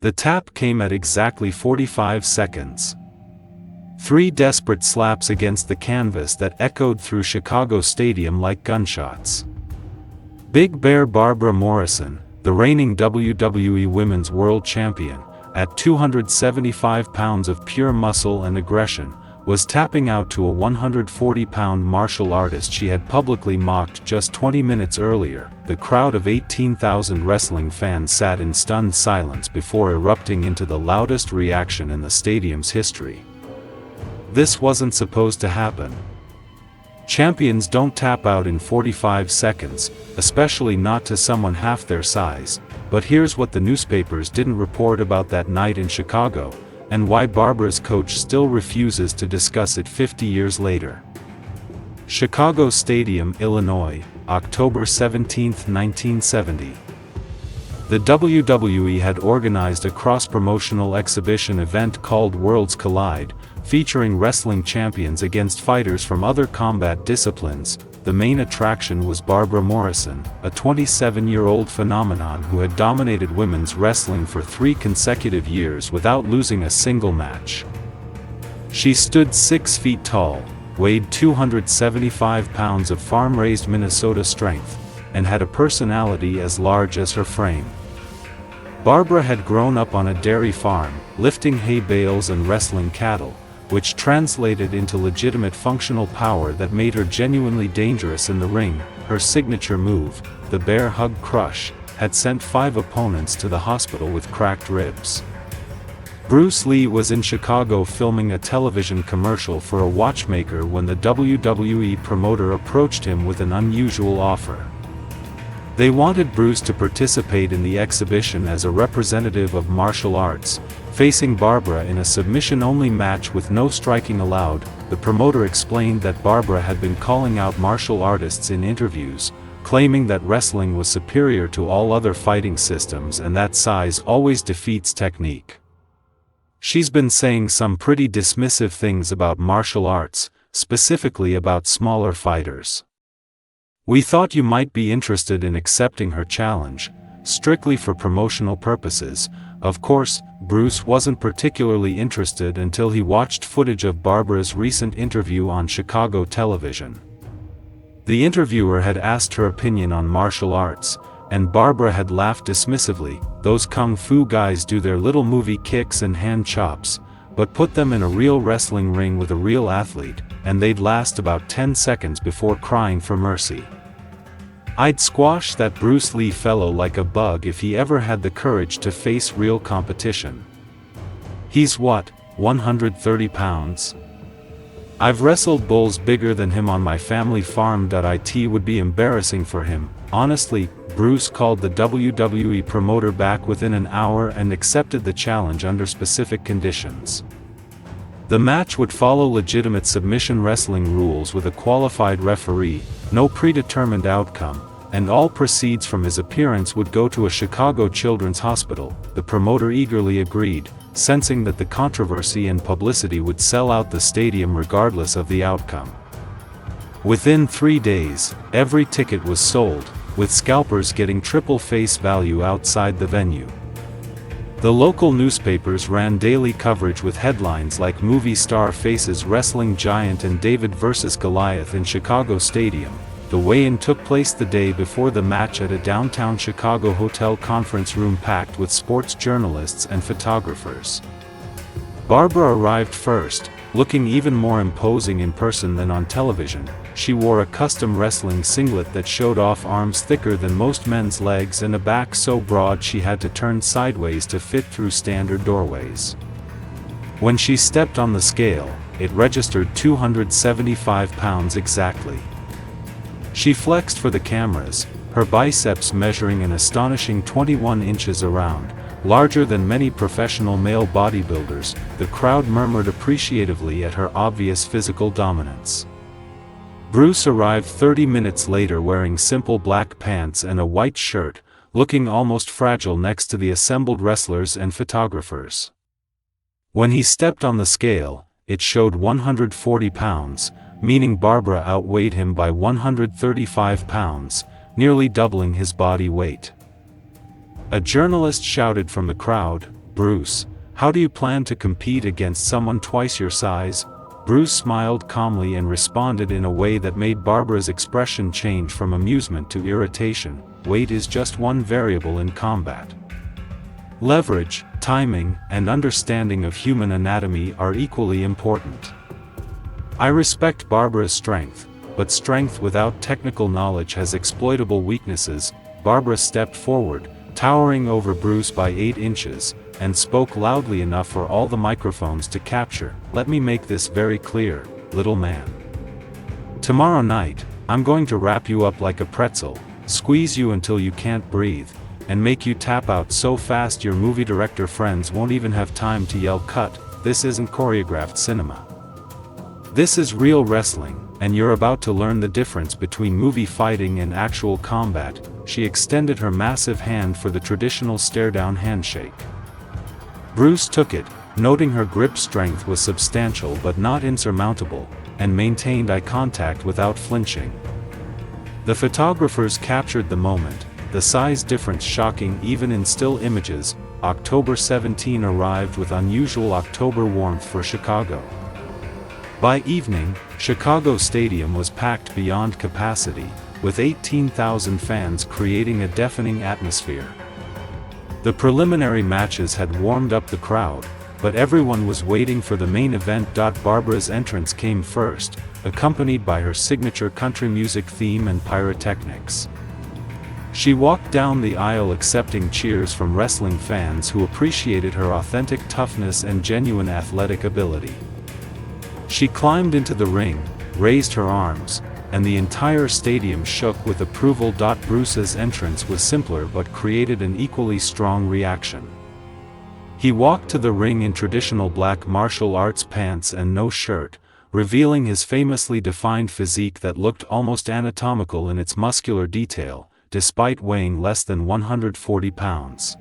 The tap came at exactly 45 seconds. 3 desperate slaps against the canvas that echoed through Chicago Stadium like gunshots. Big Bear Barbara Morrison, the reigning WWE Women's World Champion, at 275 pounds of pure muscle and aggression, was tapping out to a 140-pound martial artist she had publicly mocked just 20 minutes earlier. The crowd of 18,000 wrestling fans sat in stunned silence before erupting into the loudest reaction in the stadium's history. This wasn't supposed to happen. Champions don't tap out in 45 seconds, especially not to someone half their size, but here's what the newspapers didn't report about that night in Chicago, and why Barbara's coach still refuses to discuss it 50 years later. Chicago Stadium, Illinois, October 17, 1970. The WWE had organized a cross-promotional exhibition event called Worlds Collide, featuring wrestling champions against fighters from other combat disciplines. The main attraction was Barbara Morrison, a 27-year-old phenomenon who had dominated women's wrestling for 3 consecutive years without losing a single match. She stood 6 feet tall, weighed 275 pounds of farm-raised Minnesota strength, and had a personality as large as her frame. Barbara had grown up on a dairy farm, lifting hay bales and wrestling cattle, which translated into legitimate functional power that made her genuinely dangerous in the ring. Her signature move, the Bear Hug Crush, had sent 5 opponents to the hospital with cracked ribs. Bruce Lee was in Chicago filming a television commercial for a watchmaker when the WWE promoter approached him with an unusual offer. They wanted Bruce to participate in the exhibition as a representative of martial arts, facing Barbara in a submission-only match with no striking allowed. The promoter explained that Barbara had been calling out martial artists in interviews, claiming that wrestling was superior to all other fighting systems and that size always defeats technique. She's been saying some pretty dismissive things about martial arts, specifically about smaller fighters. We thought you might be interested in accepting her challenge, strictly for promotional purposes. Of course, Bruce wasn't particularly interested until he watched footage of Barbara's recent interview on Chicago television. The interviewer had asked her opinion on martial arts, and Barbara had laughed dismissively. Those kung fu guys do their little movie kicks and hand chops, but put them in a real wrestling ring with a real athlete, and they'd last about 10 seconds before crying for mercy. I'd squash that Bruce Lee fellow like a bug if he ever had the courage to face real competition. He's what, 130 pounds? I've wrestled bulls bigger than him on my family farm. It would be embarrassing for him. Honestly, Bruce called the WWE promoter back within an hour and accepted the challenge under specific conditions. The match would follow legitimate submission wrestling rules with a qualified referee, no predetermined outcome, and all proceeds from his appearance would go to a Chicago Children's Hospital. The promoter eagerly agreed, sensing that the controversy and publicity would sell out the stadium regardless of the outcome. Within 3 days, every ticket was sold, with scalpers getting triple face value outside the venue. The local newspapers ran daily coverage with headlines like "Movie star faces wrestling giant" and "David vs. Goliath in Chicago Stadium." The weigh-in took place the day before the match at a downtown Chicago hotel conference room packed with sports journalists and photographers. Barbara arrived first, looking even more imposing in person than on television. She wore a custom wrestling singlet that showed off arms thicker than most men's legs and a back so broad she had to turn sideways to fit through standard doorways. When she stepped on the scale, it registered 275 pounds exactly. She flexed for the cameras, her biceps measuring an astonishing 21 inches around, larger than many professional male bodybuilders. The crowd murmured appreciatively at her obvious physical dominance. Bruce arrived 30 minutes later wearing simple black pants and a white shirt, looking almost fragile next to the assembled wrestlers and photographers. When he stepped on the scale, it showed 140 pounds, meaning Barbara outweighed him by 135 pounds, nearly doubling his body weight. A journalist shouted from the crowd, Bruce, how do you plan to compete against someone twice your size? Bruce smiled calmly and responded in a way that made Barbara's expression change from amusement to irritation. Weight is just one variable in combat. Leverage, timing, and understanding of human anatomy are equally important. I respect Barbara's strength, but strength without technical knowledge has exploitable weaknesses. Barbara stepped forward, towering over Bruce by 8 inches, and spoke loudly enough for all the microphones to capture. Let me make this very clear, little man. Tomorrow night, I'm going to wrap you up like a pretzel, squeeze you until you can't breathe, and make you tap out so fast your movie director friends won't even have time to yell cut. This isn't choreographed cinema. This is real wrestling, and you're about to learn the difference between movie fighting and actual combat. She extended her massive hand for the traditional stare-down handshake. Bruce took it, noting her grip strength was substantial but not insurmountable, and maintained eye contact without flinching. The photographers captured the moment, the size difference shocking even in still images. October 17 arrived with unusual October warmth for Chicago. By evening, Chicago Stadium was packed beyond capacity, with 18,000 fans creating a deafening atmosphere. The preliminary matches had warmed up the crowd, but everyone was waiting for the main event. Barbara's entrance came first, accompanied by her signature country music theme and pyrotechnics. She walked down the aisle accepting cheers from wrestling fans who appreciated her authentic toughness and genuine athletic ability. She climbed into the ring, raised her arms, and the entire stadium shook with approval. Bruce's entrance was simpler but created an equally strong reaction. He walked to the ring in traditional black martial arts pants and no shirt, revealing his famously defined physique that looked almost anatomical in its muscular detail, despite weighing less than 140 pounds.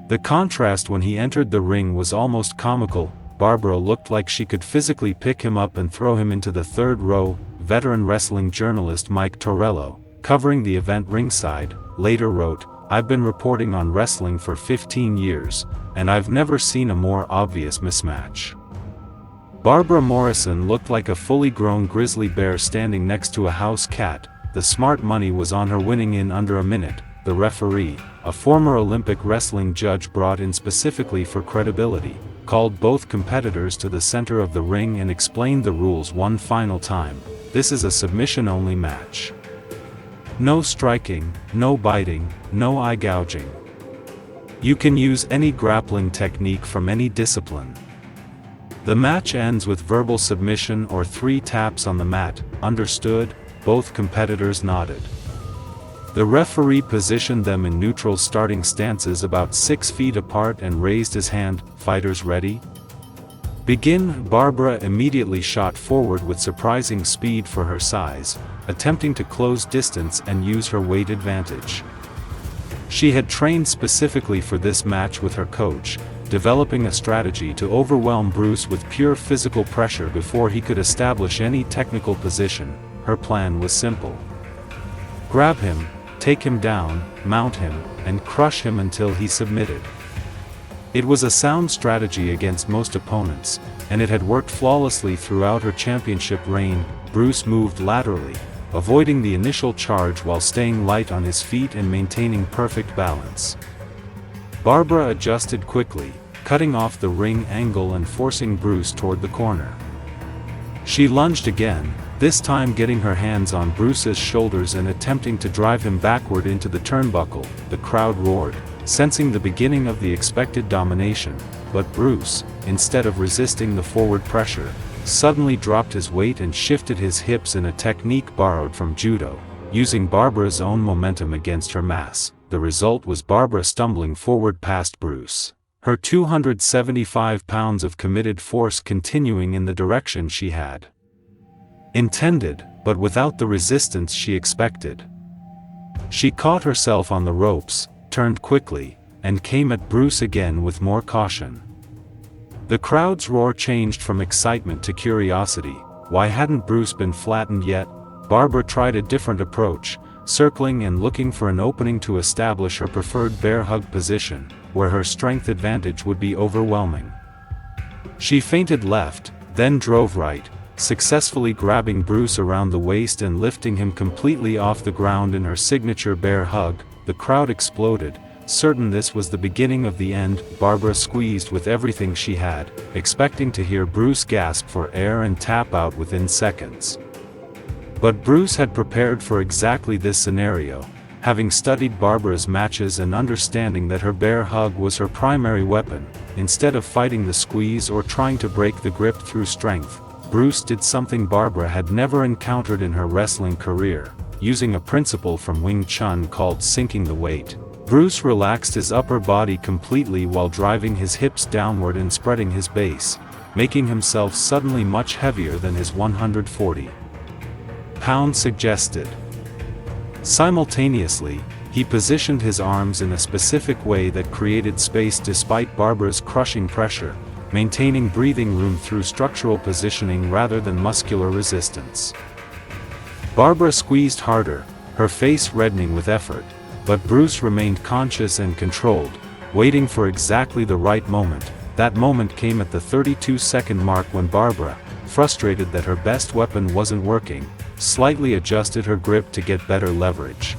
The contrast when he entered the ring was almost comical. Barbara looked like she could physically pick him up and throw him into the third row. Veteran wrestling journalist Mike Torello, covering the event ringside, later wrote, "I've been reporting on wrestling for 15 years, and I've never seen a more obvious mismatch." Barbara Morrison looked like a fully grown grizzly bear standing next to a house cat. The smart money was on her winning in under a minute. The referee, a former Olympic wrestling judge brought in specifically for credibility, called both competitors to the center of the ring and explained the rules one final time. This is a submission-only match. No striking, no biting, no eye gouging. You can use any grappling technique from any discipline. The match ends with verbal submission or 3 taps on the mat. Understood? Both competitors nodded. The referee positioned them in neutral starting stances about 6 feet apart and raised his hand. Fighters ready? Begin. Barbara immediately shot forward with surprising speed for her size, attempting to close distance and use her weight advantage. She had trained specifically for this match with her coach, developing a strategy to overwhelm Bruce with pure physical pressure before he could establish any technical position. Her plan was simple. Grab him, take him down, mount him, and crush him until he submitted. It was a sound strategy against most opponents, and it had worked flawlessly throughout her championship reign. Bruce moved laterally, avoiding the initial charge while staying light on his feet and maintaining perfect balance. Barbara adjusted quickly, cutting off the ring angle and forcing Bruce toward the corner. She lunged again, this time getting her hands on Bruce's shoulders and attempting to drive him backward into the turnbuckle. The crowd roared, sensing the beginning of the expected domination, but Bruce, instead of resisting the forward pressure, suddenly dropped his weight and shifted his hips in a technique borrowed from judo, using Barbara's own momentum against her mass. The result was Barbara stumbling forward past Bruce, her 275 pounds of committed force continuing in the direction she had intended, but without the resistance she expected. She caught herself on the ropes, turned quickly, and came at Bruce again with more caution. The crowd's roar changed from excitement to curiosity. Why hadn't Bruce been flattened yet? Barbara tried a different approach, circling and looking for an opening to establish her preferred bear hug position, where her strength advantage would be overwhelming. She feinted left, then drove right, successfully grabbing Bruce around the waist and lifting him completely off the ground in her signature bear hug. The crowd exploded, certain this was the beginning of the end. Barbara squeezed with everything she had, expecting to hear Bruce gasp for air and tap out within seconds. But Bruce had prepared for exactly this scenario, having studied Barbara's matches and understanding that her bear hug was her primary weapon. Instead of fighting the squeeze or trying to break the grip through strength, Bruce did something Barbara had never encountered in her wrestling career, using a principle from Wing Chun called sinking the weight. Bruce relaxed his upper body completely while driving his hips downward and spreading his base, making himself suddenly much heavier than his 140 pounds suggested. Simultaneously, he positioned his arms in a specific way that created space despite Barbara's crushing pressure, maintaining breathing room through structural positioning rather than muscular resistance. Barbara squeezed harder, her face reddening with effort, but Bruce remained conscious and controlled, waiting for exactly the right moment. That moment came at the 32-second mark when Barbara, frustrated that her best weapon wasn't working, slightly adjusted her grip to get better leverage.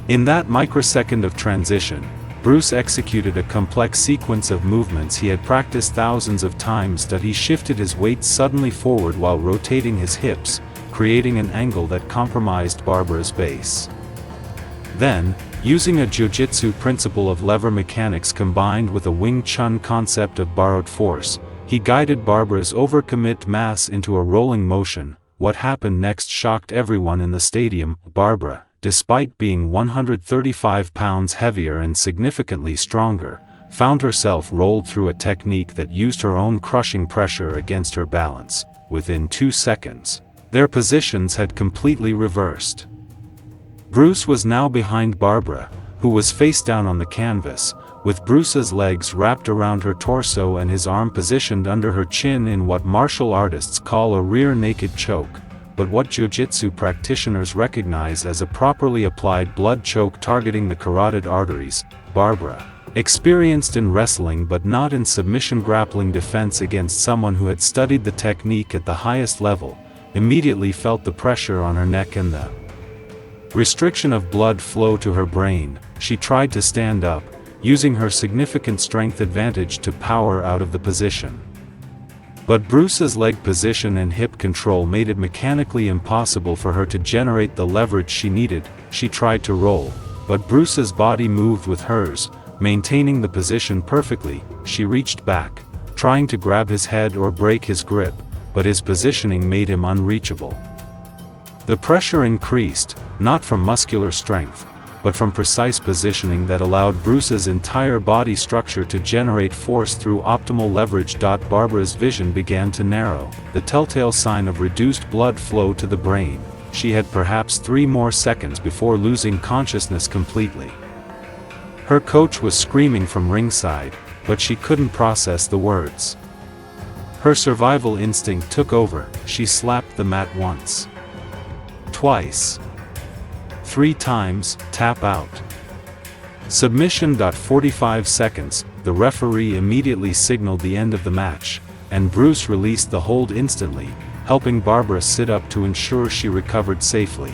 In that microsecond of transition, Bruce executed a complex sequence of movements he had practiced thousands of times. That he shifted his weight suddenly forward while rotating his hips, creating an angle that compromised Barbara's base. Then, using a jiu-jitsu principle of lever mechanics combined with a Wing Chun concept of borrowed force, he guided Barbara's overcommit mass into a rolling motion. What happened next shocked everyone in the stadium. Barbara, despite being 135 pounds heavier and significantly stronger, found herself rolled through a technique that used her own crushing pressure against her balance. Within 2 seconds, their positions had completely reversed. Bruce was now behind Barbara, who was face down on the canvas, with Bruce's legs wrapped around her torso and his arm positioned under her chin in what martial artists call a rear naked choke, but what jiu-jitsu practitioners recognize as a properly applied blood choke targeting the carotid arteries. Barbara, experienced in wrestling but not in submission grappling defense against someone who had studied the technique at the highest level, immediately felt the pressure on her neck and the restriction of blood flow to her brain. She tried to stand up, using her significant strength advantage to power out of the position. But Bruce's leg position and hip control made it mechanically impossible for her to generate the leverage she needed. She tried to roll, but Bruce's body moved with hers, maintaining the position perfectly. She reached back, trying to grab his head or break his grip, but his positioning made him unreachable. The pressure increased, not from muscular strength, but from precise positioning that allowed Bruce's entire body structure to generate force through optimal leverage. Barbara's vision began to narrow, the telltale sign of reduced blood flow to the brain. She had perhaps 3 more seconds before losing consciousness completely. Her coach was screaming from ringside, but she couldn't process the words. Her survival instinct took over. She slapped the mat once, twice, 3 times. Tap out. Submission. 45 seconds, the referee immediately signaled the end of the match, and Bruce released the hold instantly, helping Barbara sit up to ensure she recovered safely.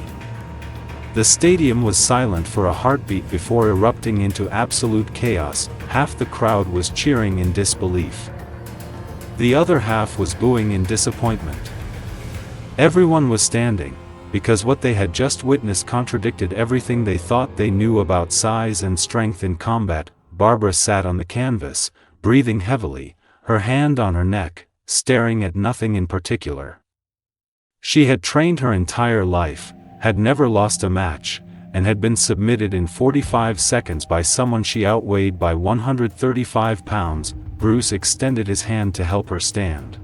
The stadium was silent for a heartbeat before erupting into absolute chaos. Half the crowd was cheering in disbelief. The other half was booing in disappointment. Everyone was standing, because what they had just witnessed contradicted everything they thought they knew about size and strength in combat. Barbara sat on the canvas, breathing heavily, her hand on her neck, staring at nothing in particular. She had trained her entire life, had never lost a match, and had been submitted in 45 seconds by someone she outweighed by 135 pounds. Bruce extended his hand to help her stand.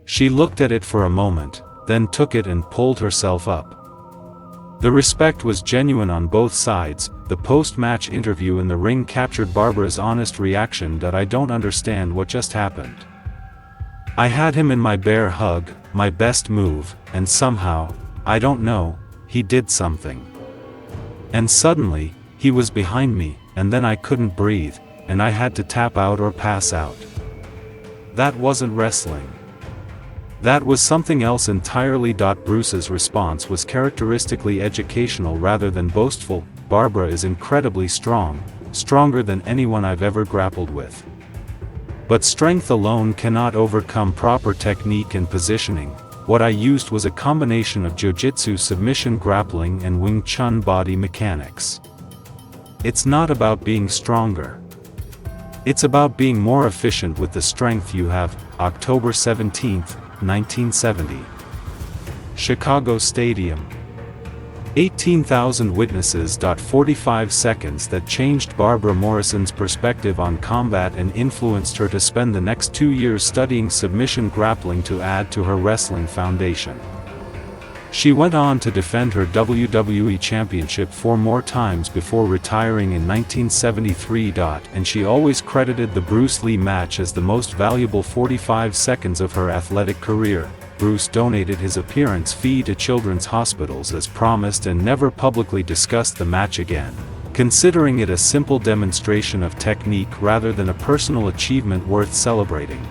She looked at it for a moment, then took it and pulled herself up. The respect was genuine on both sides. The post-match interview in the ring captured Barbara's honest reaction. I don't understand what just happened. I had him in my bear hug, my best move, and somehow, I don't know, he did something. And suddenly, he was behind me, and then I couldn't breathe, and I had to tap out or pass out. That wasn't wrestling. That was something else entirely. Bruce's response was characteristically educational rather than boastful. Barbara is incredibly strong, stronger than anyone I've ever grappled with. But strength alone cannot overcome proper technique and positioning. What I used was a combination of jiu-jitsu submission grappling and Wing Chun body mechanics. It's not about being stronger. It's about being more efficient with the strength you have. October 17, 1970. Chicago Stadium. 18,000 witnesses. 45 seconds that changed Barbara Morrison's perspective on combat and influenced her to spend the next 2 years studying submission grappling to add to her wrestling foundation. She went on to defend her WWE Championship 4 more times before retiring in 1973. And she always credited the Bruce Lee match as the most valuable 45 seconds of her athletic career. Bruce donated his appearance fee to children's hospitals as promised and never publicly discussed the match again, considering it a simple demonstration of technique rather than a personal achievement worth celebrating.